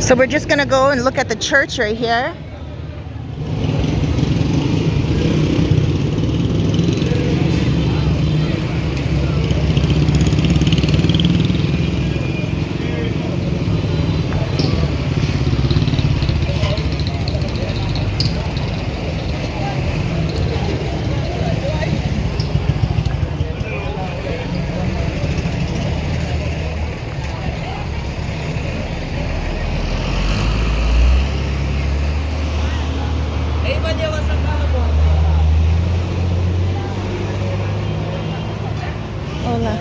So we're just gonna go and look at the church right here. Hola.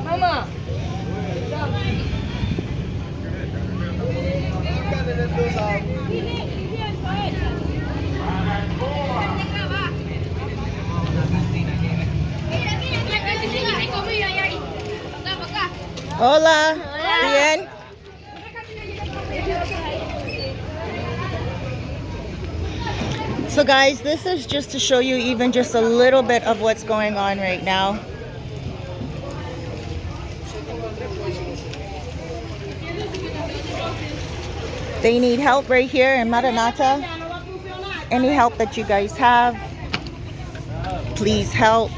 Mama. Hola. Bien. So guys, this is just to show you even just a little bit of what's going on right now. They need help right here in Maranata. Any help that you guys have, please help.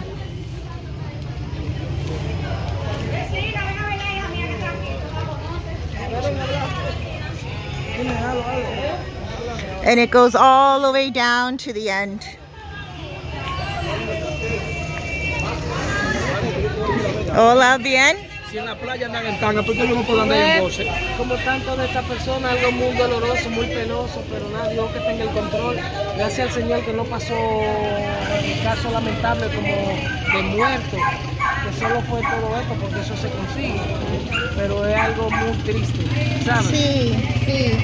And it goes all the way down to the end. Hola, bien. Si en la playa andan en tanga, ¿por qué no puedo andar en boxe? Como tanto de esta persona, algo muy doloroso, muy penoso, pero nada, Dios que tenga el control. Gracias al Señor que no pasó el caso lamentable como de muerto, que solo fue todo esto, porque eso se consigue. Pero es algo muy triste, ¿sabes? Sí, sí.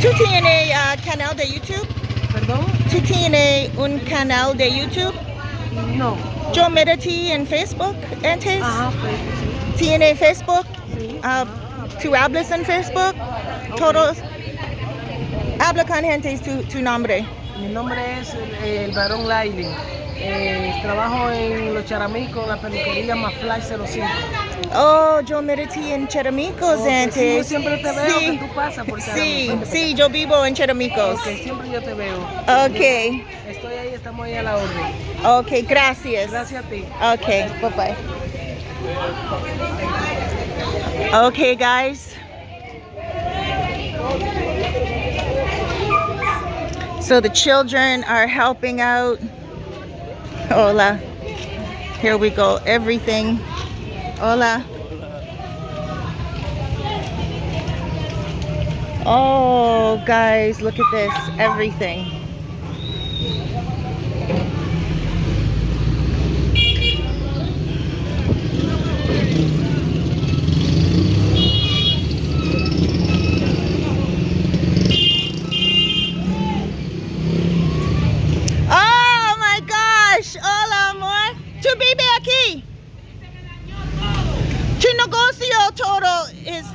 ¿Tú tienes canal de YouTube? ¿Perdón? ¿Tú tienes un canal de YouTube? No. Yo metí en Facebook antes. Ajá, Facebook, sí. ¿Tiene Facebook? Sí. ¿Tú hablas en Facebook? Okay. Todos. Habla con gente, tu nombre. Mi nombre es el varón Lailin. Trabajo en Los Charamicos, la peluquería Mafly 05. Oh, yo metí en Charamicos antes. Sí, yo siempre te veo Sí. que tú pasas por Sí, Charamicos. sí, yo vivo en Charamicos. Ok, siempre yo te veo. Ok. Estoy ahí, estamos ahí a la orden. Ok, gracias. Gracias a ti. Okay, bye-bye. Okay, guys. So the children are helping out. Hola. Here we go. Everything. Hola. Oh, guys, look at this. Everything. Oh my gosh. Hola, amor. Tu vive aquí. Tu negocio todo is.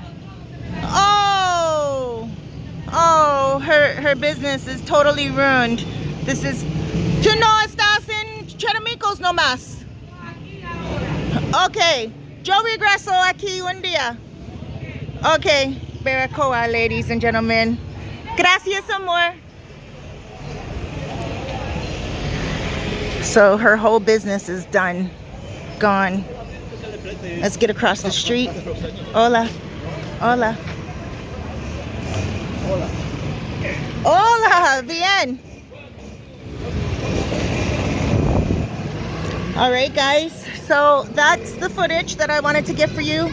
Oh, her business is totally ruined. This is. Tu no estás en Charamicos nomás. Okay, yo regreso aquí un día. Okay, Baracoa, ladies and gentlemen. Gracias, amor. So her whole business is done, gone. Let's get across the street. Hola, hola. Hola, bien. All right, guys. So that's the footage that I wanted to get for you.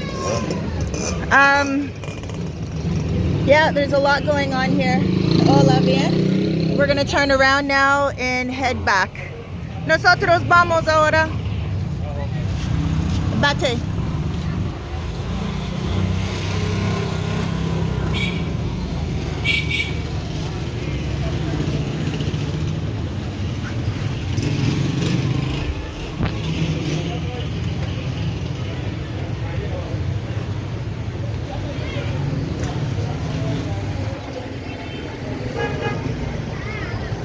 Yeah, there's a lot going on here. Hola, bien. We're gonna turn around now and head back. Nosotros vamos ahora. Bate.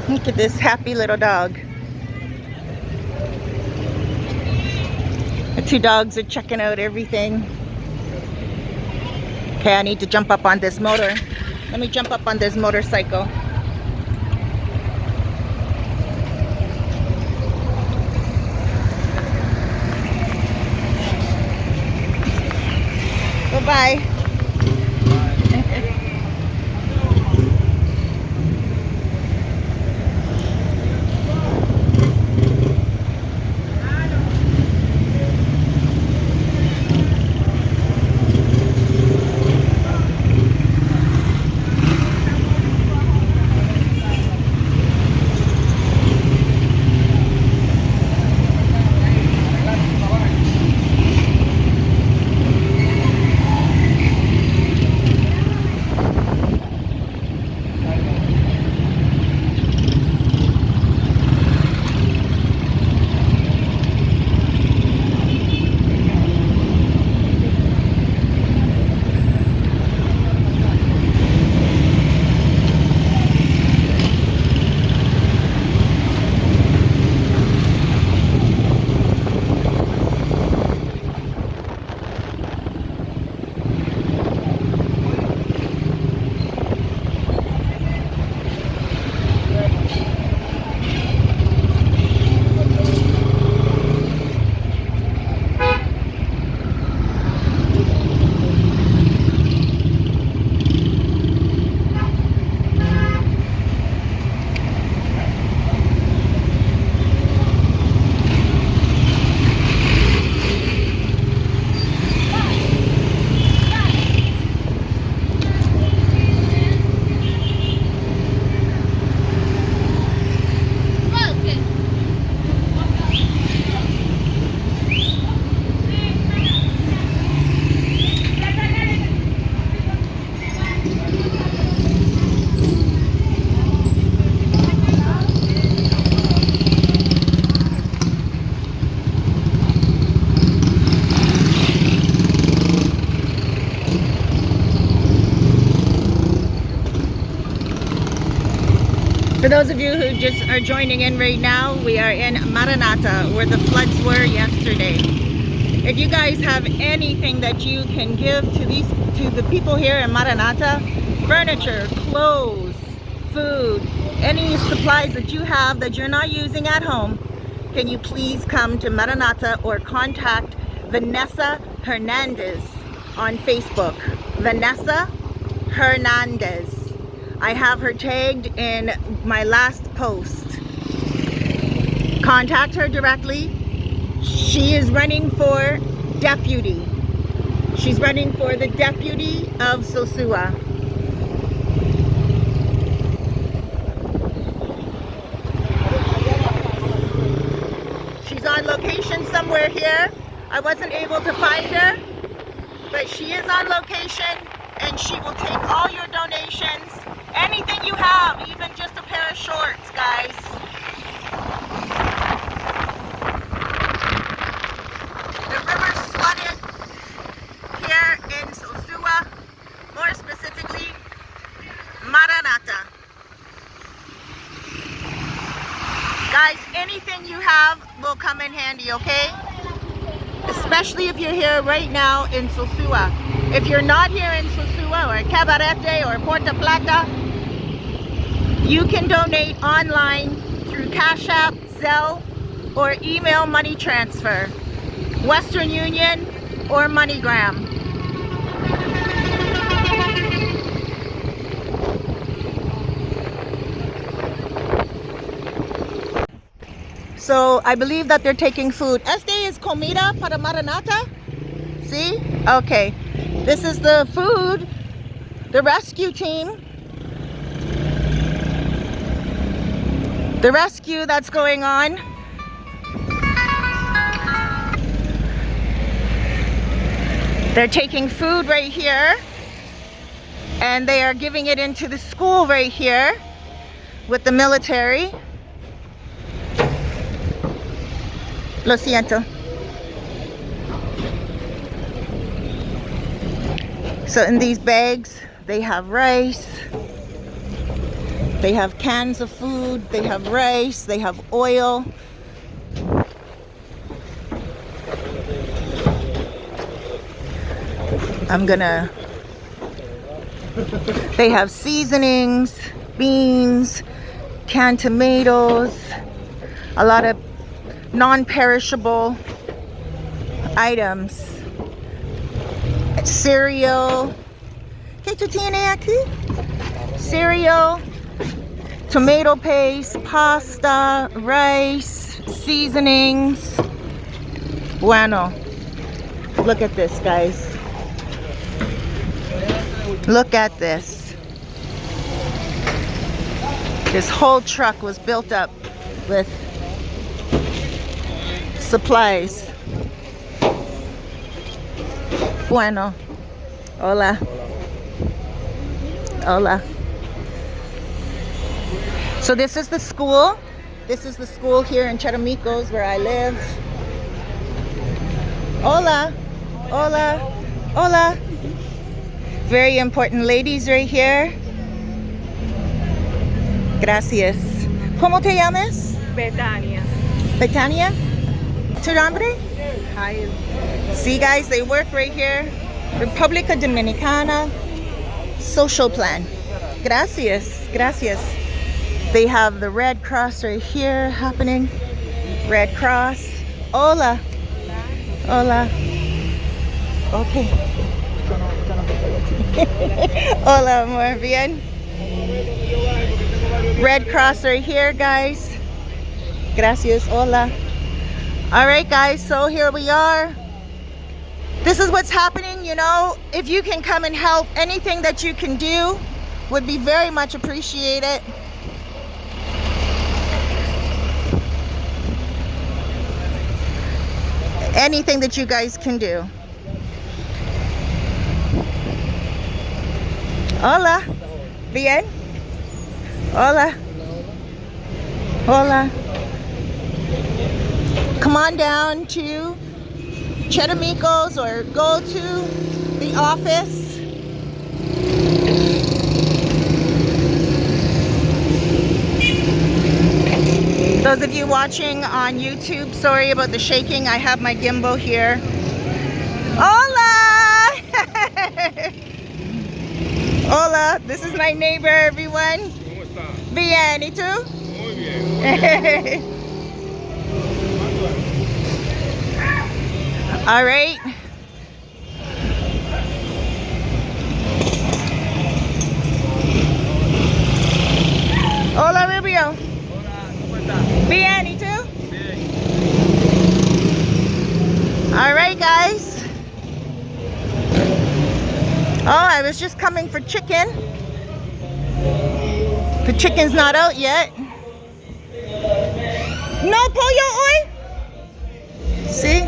Look at this happy little dog. Two dogs are checking out everything. Okay, I need to jump up on this motor. Let me jump up on this motorcycle. Bye-bye. For those of you who just are joining in right now, we are in Maranata, where the floods were yesterday. If you guys have anything that you can give to the people here in Maranata, furniture, clothes, food, any supplies that you have that you're not using at home, can you please come to Maranata or contact Vanessa Hernandez on Facebook. Vanessa Hernandez. I have her tagged in my last post. Contact her directly. She is running for deputy. She's running for the deputy of Sosua. She's on location somewhere here. I wasn't able to find her, but she is on location and she will take all your donations. Anything you have, even just a pair of shorts, guys. The river's flooded here in Sosua, more specifically, Maranata. Guys, anything you have will come in handy, okay? Especially if you're here right now in Sosua. If you're not here in Sosua or Cabarete or Puerto Plata, you can donate online through Cash App, Zelle, or email money transfer, Western Union or MoneyGram. So I believe that they're taking food. Este is comida para Maranata? See? Okay. This is the food, the rescue team. The rescue that's going on. They're taking food right here and they are giving it into the school right here with the military. Lo siento. So in these bags, they have rice. They have cans of food, they have rice, they have oil. I'm gonna, they have seasonings, beans, canned tomatoes, a lot of non-perishable items. Cereal. ¿Qué tú tienes aquí? Cereal, tomato paste, pasta, rice, seasonings. Bueno. Look at this, guys. Look at this. This whole truck was built up with supplies. Bueno. Hola. Hola. So this is the school. This is the school here in Charamicos where I live. Hola. Hola. Hola. Very important ladies right here. Gracias. ¿Cómo te llamas? Betania. Betania? ¿Tu nombre? Hi. See, guys, they work right here. República Dominicana social plan. Gracias. Gracias. They have the Red Cross right here happening. Red Cross. Hola. Hola. Okay. Hola, amor. Bien. Red Cross right here, guys. Gracias. Hola. All right, guys. So here we are. This is what's happening. You know, if you can come and help, anything that you can do would be very much appreciated. Anything that you guys can do. Hola. Bien. Hola. Hola. Come on down to Charamicos or go to the office. Those of you watching on YouTube, sorry about the shaking. I have my gimbal here. Hola! Hola, this is my neighbor, everyone. ¿Cómo está? Bien, ¿y tú? Muy bien. All right. Hola, Rubio. Hola, ¿cómo está? Bien, ¿y tú? Bien. All right, guys. Oh, I was just coming for chicken. The chicken's not out yet. No pollo hoy? See?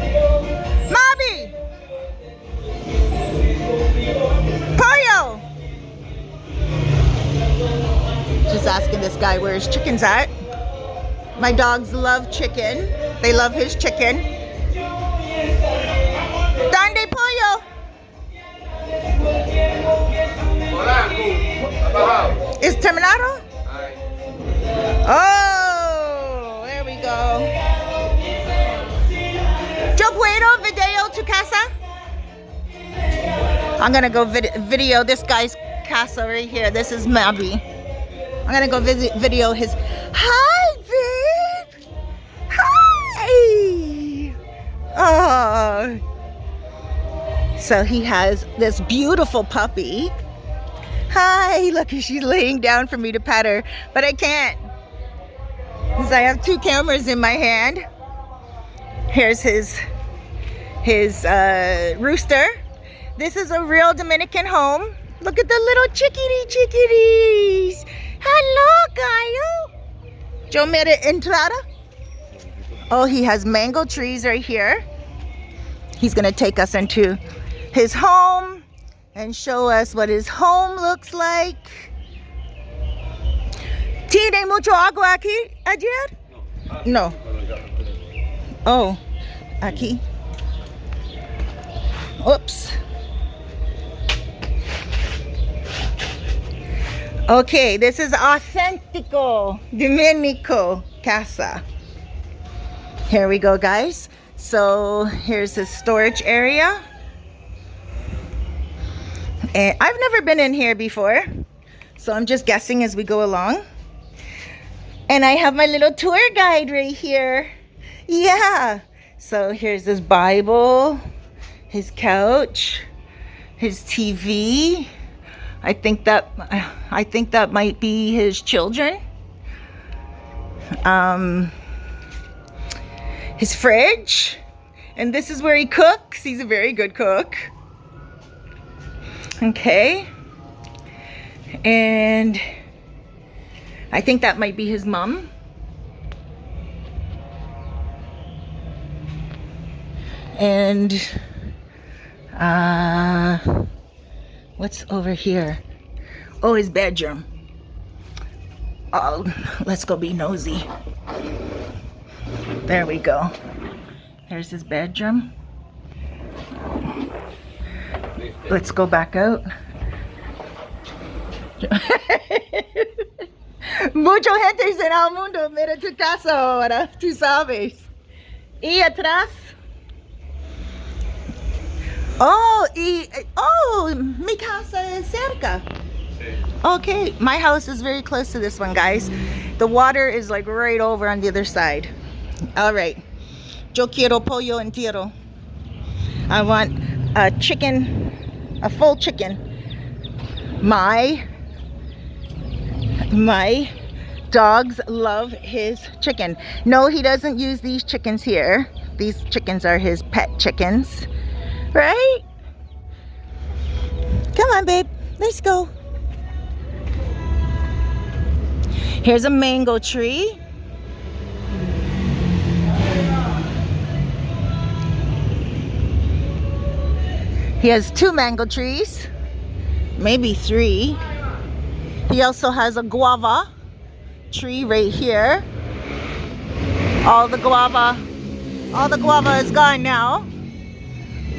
Mommy! Pollo! Just asking this guy where his chicken's at. My dogs love chicken. They love his chicken. ¿Dónde pollo? Is terminado? Oh, there we go. Yo puedo video tu casa? I'm gonna go video this guy's casa right here. This is Mabi. I'm gonna go video his. Hi, babe. Hi. Oh. So he has this beautiful puppy. Hi, look, she's laying down for me to pet her, but I can't because I have two cameras in my hand. Here's his rooster. This is a real Dominican home. Look at the little chickadees. Hello, gallo. Yo mire entrada. Oh, he has mango trees right here. He's gonna take us into his home and show us what his home looks like. ¿Tiene mucho agua aquí ayer? No. Oh, aquí. Oops. Okay, this is authentico Dominico casa. Here we go, guys. So here's his storage area. And I've never been in here before, so I'm just guessing as we go along. And I have my little tour guide right here. Yeah. So here's his Bible, his couch, his TV. I think that might be his children. His fridge. And this is where he cooks. He's a very good cook. Okay. And I think that might be his mom. And what's over here? Oh, his bedroom. Oh, let's go be nosy. There we go. Here's his bedroom. Let's go back out. Mucho gente en el mundo mira tu casa ahora, tú sabes. Y atrás. Oh, mi casa es cerca. Okay, my house is very close to this one, guys. The water is like right over on the other side. All right. Yo quiero pollo entero. I want a chicken, a full chicken. My dogs love his chicken. No, he doesn't use these chickens here. These chickens are his pet chickens. Right? Come on, babe. Let's go. Here's a mango tree. He has 2 mango trees, maybe 3. He also has a guava tree right here. All the guava is gone now.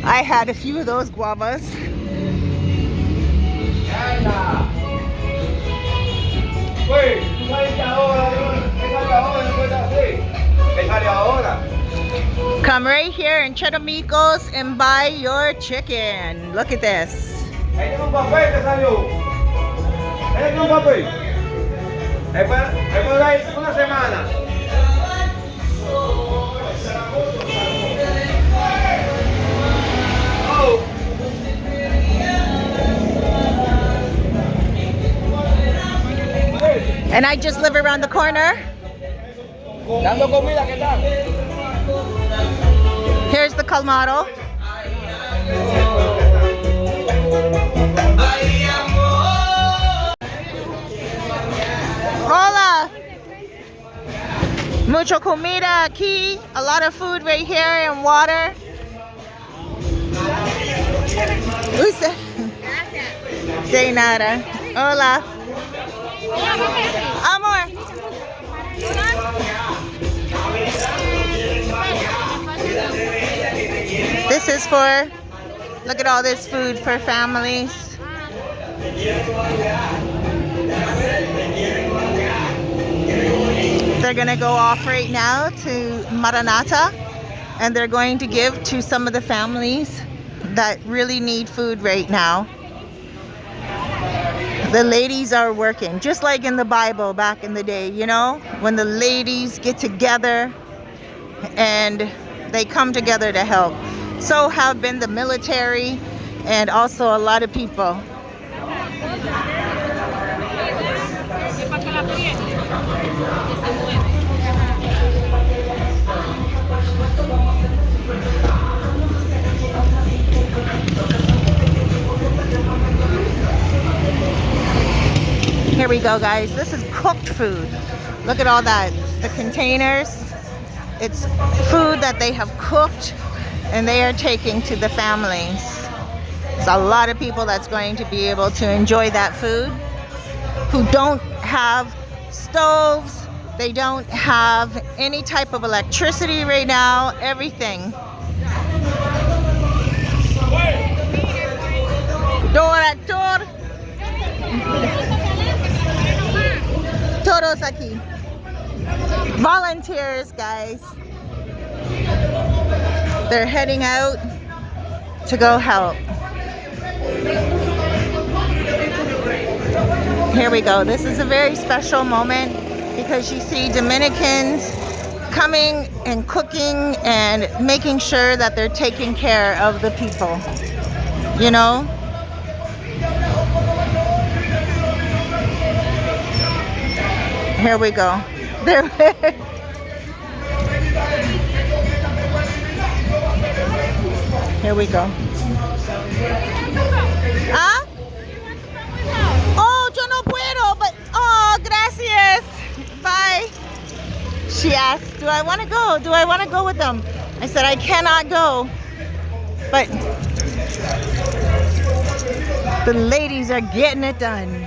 I had a few of those guavas. Come right here in Chetamicos and buy your chicken. Look at this. And I just live around the corner. Here's the calmaro. Hola. Mucho comida aquí. A lot of food right here and water. Usa. De nada. Hola. Amor. This is for, look at all this food for families. They're gonna go off right now to Maranata, and they're going to give to some of the families that really need food right now. The ladies are working, just like in the Bible back in the day, you know, when the ladies get together and they come together to help. So have been the military and also a lot of people. Here we go, guys. This is cooked food. Look at all that. The containers. It's food that they have cooked and they are taking to the families. It's a lot of people that's going to be able to enjoy that food who don't have stoves. They don't have any type of electricity right now. Everything. Doctor. Todos aquí. Volunteers, guys. They're heading out to go help. Here we go. This is a very special moment because you see Dominicans coming and cooking and making sure that they're taking care of the people. You know? Here we go. There. Here we go. ¿Ah? Oh, yo no puedo, but oh, gracias. Bye. She asked, do I want to go? Do I want to go with them? I said, I cannot go. But the ladies are getting it done.